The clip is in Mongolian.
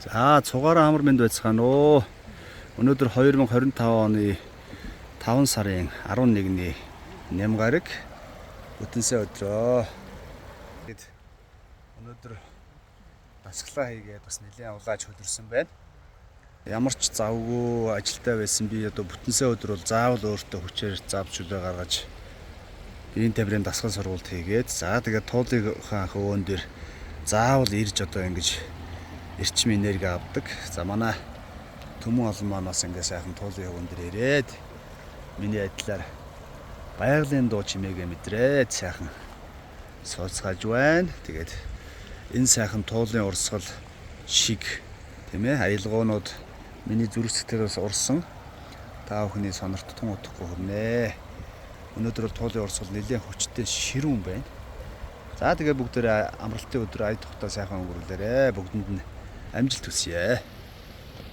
За цугаараа амар мэнд байцгаана уу. Өнөөдөр 2025 оны 5 сарын 11-ний Нямгараг бүтэнсэ өдрөө. Тэгэд өнөөдөр дасгалаа хийгээд бас нэлээд улааж хөдөрсөн байна. Ямар ч завгүй ажилтаа байсан би одоо бүтэнсэ өдөр бол заавал өөртөө хүчээр завчулаа гаргаж биеийн тамирын дасгал сургалт хийгээд за тэгээд туулынхаа хөвөн дээр заавал ирж одоо ингэж эрчим энерги авдаг. За манай Төмөн олон манаас ингээ сайхан туулын хөвөн дээр ирээд миний адилаар баярлалын дуу чимээгээ мэдрээд сайхан сууцгааж байна. Тэгээд энэ сайхан туулын урсгал шиг тийм ээ аялгуунууд миний зүрх сэтгэлээс урсан та бүхний сонорт тун утахгүй хүрнэ. Өнөөдөр бол туулын урсгал нэлээд хүчтэй ширүүн байна. За тэгээ бүгдээрээ амралтын өдөр ая тухтаа сайхан өнгөрүүлээрэ. Бүгдэнд нь амжилт хүсье.